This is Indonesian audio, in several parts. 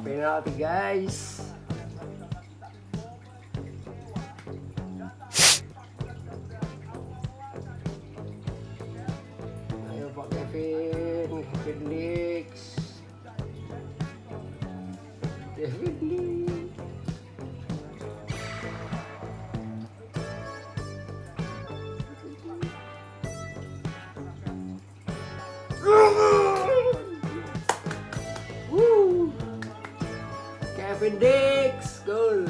Penalti guys. Ayo Pak Kevin Dix. Kevin Dix. Kevin Dix, gol.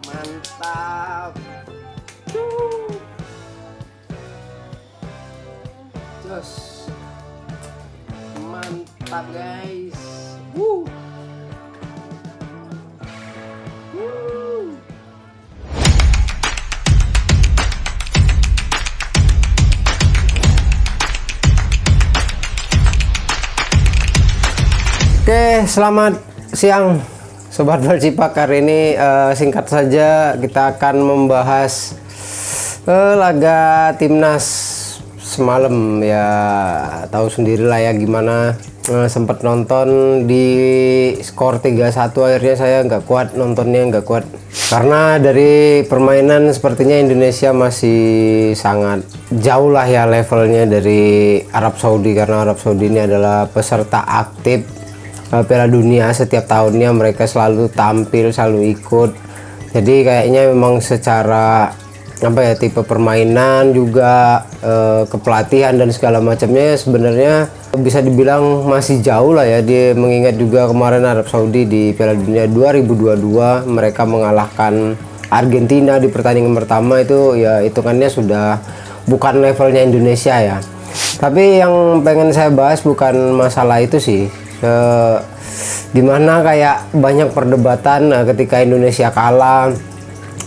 Mantap. Jos. Mantap guys. Woo. Woo. Oke, selamat siang Sobat Balcipak. Hari ini singkat saja kita akan membahas laga timnas semalam. Ya tahu sendirilah ya gimana, sempat nonton di skor 3-1, akhirnya saya nggak kuat nontonnya, nggak kuat karena dari permainan sepertinya Indonesia masih sangat jauh lah ya levelnya dari Arab Saudi, karena Arab Saudi ini adalah peserta aktif Piala Dunia. Setiap tahunnya mereka selalu tampil, selalu ikut. Jadi kayaknya memang secara apa ya, tipe permainan juga kepelatihan dan segala macamnya sebenarnya bisa dibilang masih jauh lah ya. Dia mengingat juga kemarin Arab Saudi di Piala Dunia 2022 mereka mengalahkan Argentina di pertandingan pertama, itu ya hitungannya sudah bukan levelnya Indonesia ya. Tapi yang pengen saya bahas bukan masalah itu sih. Dimana kayak banyak perdebatan ketika Indonesia kalah,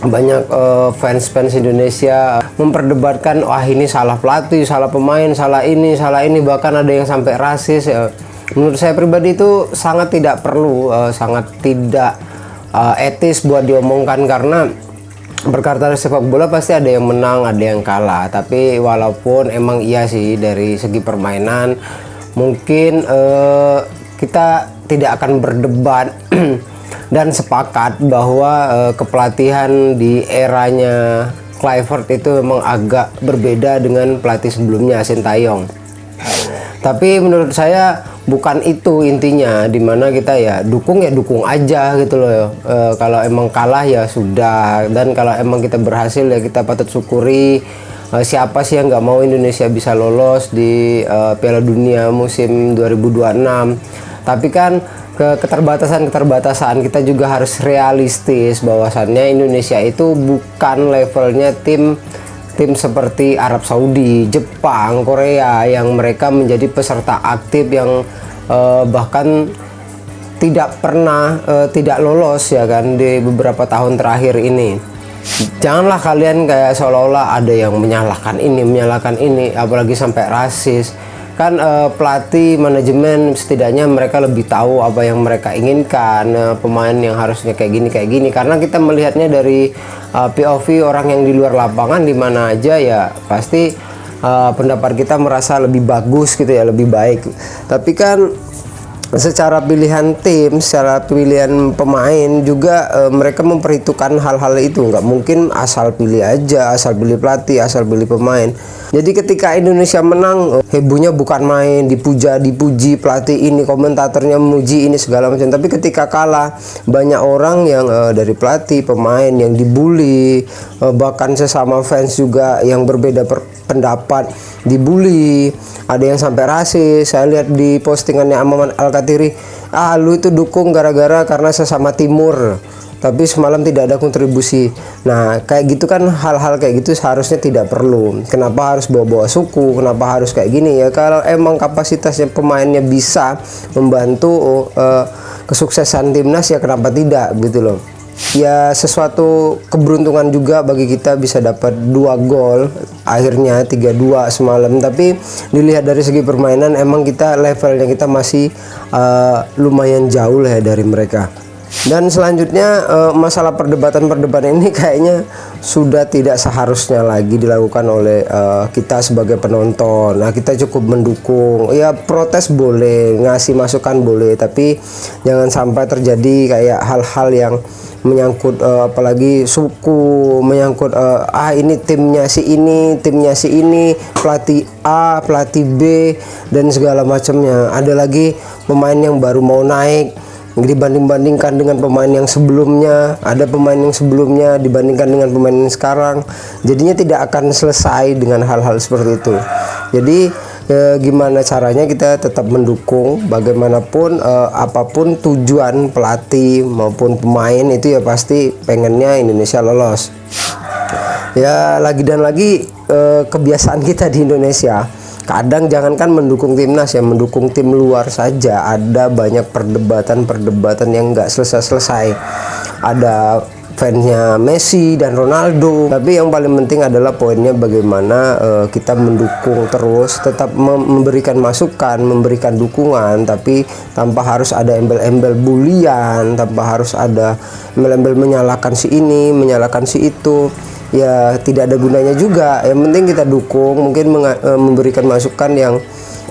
banyak fans Indonesia memperdebatkan wah ini salah pelatih, salah pemain, salah ini, bahkan ada yang sampai rasis. Menurut saya pribadi itu sangat tidak perlu, sangat tidak etis buat diomongkan, karena berkata sepak bola pasti ada yang menang, ada yang kalah. Tapi walaupun emang iya sih dari segi permainan mungkin kita tidak akan berdebat dan sepakat bahwa kepelatihan di eranya Kluivert itu memang agak berbeda dengan pelatih sebelumnya Sintayong. Tapi menurut saya bukan itu intinya, dimana kita ya dukung aja gitu loh. Kalau emang kalah ya sudah, dan kalau emang kita berhasil ya kita patut syukuri. Siapa sih yang nggak mau Indonesia bisa lolos di Piala Dunia musim 2026? Tapi kan keterbatasan kita juga harus realistis bahwasannya Indonesia itu bukan levelnya tim seperti Arab Saudi, Jepang, Korea yang mereka menjadi peserta aktif yang bahkan tidak pernah tidak lolos ya kan di beberapa tahun terakhir ini. Janganlah kalian kayak seolah-olah ada yang menyalahkan ini, apalagi sampai rasis. Kan pelatih, manajemen setidaknya mereka lebih tahu apa yang mereka inginkan, pemain yang harusnya kayak gini, karena kita melihatnya dari POV orang yang di luar lapangan, di mana aja ya pasti pendapat kita merasa lebih bagus gitu ya, lebih baik. Tapi kan secara pilihan tim, secara pilihan pemain juga mereka memperhitungkan hal-hal itu. Nggak mungkin asal pilih aja, asal pilih pelatih, asal pilih pemain. Jadi ketika Indonesia menang, hebohnya bukan main, dipuji pelatih ini, komentatornya memuji ini segala macam. Tapi ketika kalah, banyak orang yang dari pelatih, pemain yang dibully, bahkan sesama fans juga yang berbeda pendapat dibully, ada yang sampai rasis. Saya lihat di postingannya Amaman Al-Katiri, lu itu dukung karena sesama timur, tapi semalam tidak ada kontribusi. Nah kayak gitu kan, hal-hal kayak gitu seharusnya tidak perlu. Kenapa harus bawa-bawa suku, kenapa harus kayak gini ya? Kalau emang kapasitasnya pemainnya bisa membantu kesuksesan timnas ya kenapa tidak gitu loh. Ya sesuatu keberuntungan juga bagi kita bisa dapat 2 gol, akhirnya 3-2 semalam. Tapi dilihat dari segi permainan emang kita levelnya kita masih lumayan jauh lah ya dari mereka. Dan selanjutnya masalah perdebatan-perdebatan ini kayaknya sudah tidak seharusnya lagi dilakukan oleh kita sebagai penonton. Nah, kita cukup mendukung, ya protes boleh, ngasih masukan boleh, tapi jangan sampai terjadi kayak hal-hal yang menyangkut apalagi suku, menyangkut ini timnya si ini, timnya si ini, pelatih A, pelatih B dan segala macamnya. Ada lagi pemain yang baru mau naik dibanding-bandingkan dengan pemain yang sebelumnya, ada pemain yang sebelumnya dibandingkan dengan pemain yang sekarang. Jadinya tidak akan selesai dengan hal-hal seperti itu. Jadi gimana caranya kita tetap mendukung, bagaimanapun apapun tujuan pelatih maupun pemain itu ya pasti pengennya Indonesia lolos. Ya lagi dan lagi kebiasaan kita di Indonesia, kadang jangankan mendukung timnas ya, mendukung tim luar saja ada banyak perdebatan yang nggak selesai-selesai. Ada fansnya Messi dan Ronaldo, tapi yang paling penting adalah poinnya bagaimana kita mendukung terus, tetap memberikan masukan, memberikan dukungan, tapi tanpa harus ada embel-embel bulian, tanpa harus ada embel-embel menyalahkan si ini, menyalahkan si itu. Ya tidak ada gunanya juga. Yang penting kita dukung, mungkin memberikan masukan yang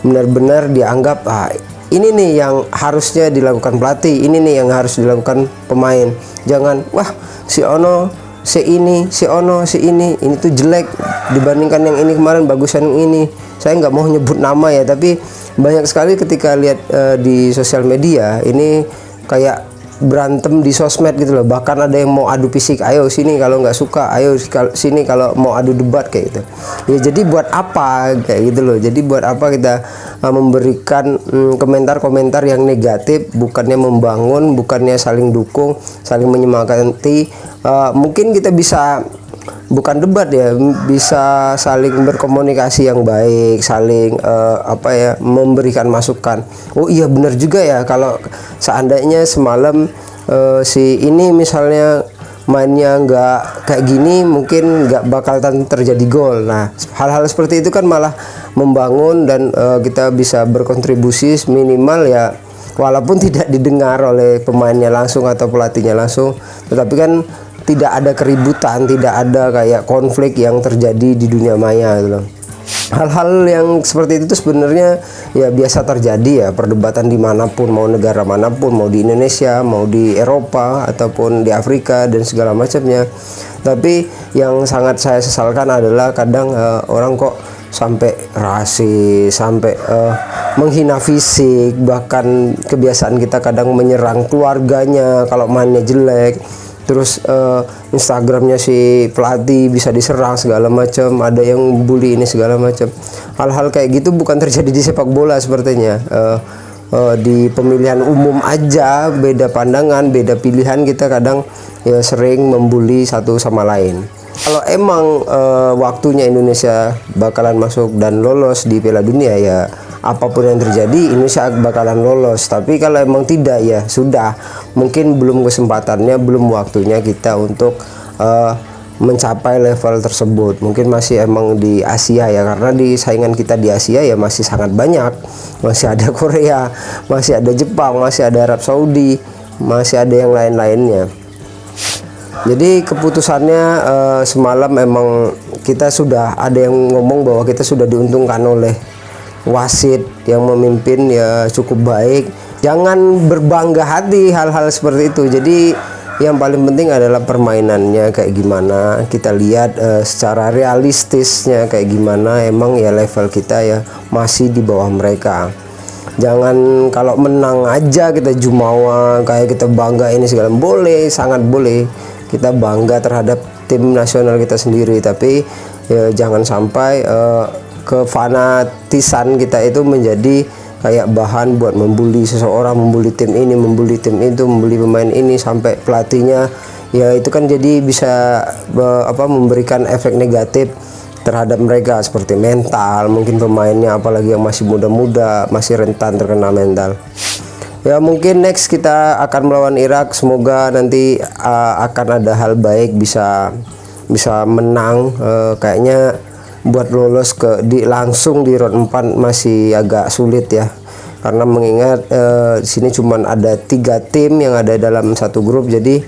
benar-benar dianggap ini nih yang harusnya dilakukan pelatih, ini nih yang harus dilakukan pemain. Jangan wah si ono si ini, si ono si ini tuh jelek dibandingkan yang ini kemarin bagusan yang ini. Saya nggak mau nyebut nama ya, tapi banyak sekali ketika lihat di sosial media ini kayak berantem di sosmed gitu loh. Bahkan ada yang mau adu fisik, ayo sini kalau nggak suka, ayo sini kalau mau adu debat kayak gitu ya. Jadi buat apa kayak gitu loh. Jadi buat apa kita memberikan komentar-komentar yang negatif, bukannya membangun, bukannya saling dukung, saling menyemangati. Mungkin kita bisa bukan debat ya, bisa saling berkomunikasi yang baik, saling memberikan masukan. Oh iya benar juga ya, kalau seandainya semalam si ini misalnya mainnya nggak kayak gini, mungkin nggak bakal terjadi gol. Nah hal-hal seperti itu kan malah membangun dan kita bisa berkontribusi minimal ya, walaupun tidak didengar oleh pemainnya langsung atau pelatihnya langsung, tetapi kan tidak ada keributan, tidak ada kayak konflik yang terjadi di dunia maya gitu loh. Hal-hal yang seperti itu sebenarnya ya biasa terjadi ya, perdebatan dimanapun, mau negara manapun, mau di Indonesia, mau di Eropa ataupun di Afrika dan segala macamnya. Tapi yang sangat saya sesalkan adalah kadang orang kok sampai rasis, sampai menghina fisik, bahkan kebiasaan kita kadang menyerang keluarganya kalau mainnya jelek. Terus Instagramnya si pelatih bisa diserang segala macam, ada yang bully ini segala macam. Hal-hal kayak gitu bukan terjadi di sepak bola sepertinya. Di pemilihan umum aja beda pandangan, beda pilihan, kita kadang ya sering membuli satu sama lain. Kalau emang waktunya Indonesia bakalan masuk dan lolos di Piala Dunia, ya apapun yang terjadi Indonesia bakalan lolos. Tapi kalau emang tidak, ya sudah, mungkin belum kesempatannya, belum waktunya kita untuk mencapai level tersebut. Mungkin masih emang di Asia ya, karena di saingan kita di Asia ya masih sangat banyak. Masih ada Korea, masih ada Jepang, masih ada Arab Saudi, masih ada yang lain-lainnya. Jadi keputusannya semalam memang kita sudah ada yang ngomong bahwa kita sudah diuntungkan oleh wasit yang memimpin ya cukup baik. Jangan berbangga hati hal-hal seperti itu. Jadi yang paling penting adalah permainannya kayak gimana, kita lihat secara realistisnya kayak gimana. Emang ya level kita ya masih di bawah mereka. Jangan kalau menang aja kita jumawa, kayak kita bangga ini segala. Boleh, sangat boleh kita bangga terhadap tim nasional kita sendiri, tapi ya jangan sampai kefanatisan kita itu menjadi kayak bahan buat membuli seseorang, membuli tim ini, membuli tim itu, membuli pemain ini, sampai pelatihnya ya itu kan jadi bisa memberikan efek negatif terhadap mereka, seperti mental, mungkin pemainnya apalagi yang masih muda-muda, masih rentan terkena mental. Ya mungkin next kita akan melawan Irak, semoga nanti akan ada hal baik, bisa menang. Kayaknya buat lolos langsung di round 4 masih agak sulit ya. karena mengingat di sini cuman ada 3 tim yang ada dalam satu grup, jadi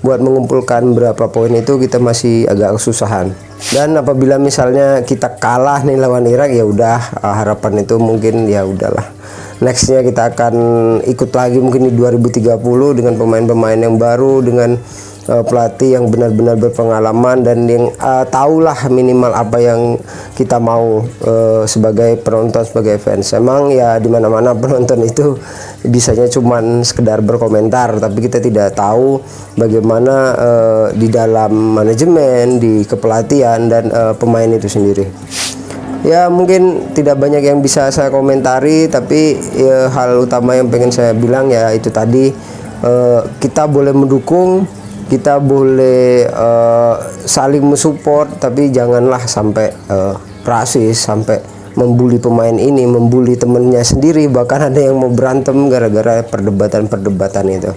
buat mengumpulkan berapa poin itu kita masih agak kesusahan. Dan apabila misalnya kita kalah nih lawan Irak, ya udah, harapan itu mungkin ya udahlah, nextnya kita akan ikut lagi mungkin di 2030 dengan pemain-pemain yang baru, dengan pelatih yang benar-benar berpengalaman dan yang tahulah minimal apa yang kita mau sebagai penonton, sebagai fans. Emang ya dimana-mana penonton itu bisanya cuman sekedar berkomentar, tapi kita tidak tahu bagaimana di dalam manajemen, di kepelatihan dan pemain itu sendiri. Ya mungkin tidak banyak yang bisa saya komentari, tapi ya, hal utama yang pengen saya bilang ya itu tadi, kita boleh mendukung, kita boleh saling mensupport, tapi janganlah sampai rasis, sampai membuli pemain ini, membuli temennya sendiri, bahkan ada yang mau berantem gara-gara perdebatan-perdebatan itu.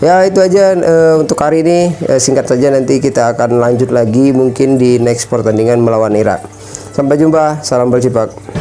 Ya itu aja untuk hari ini, singkat saja, nanti kita akan lanjut lagi mungkin di next pertandingan melawan Irak. Sampai jumpa, salam Bercipak.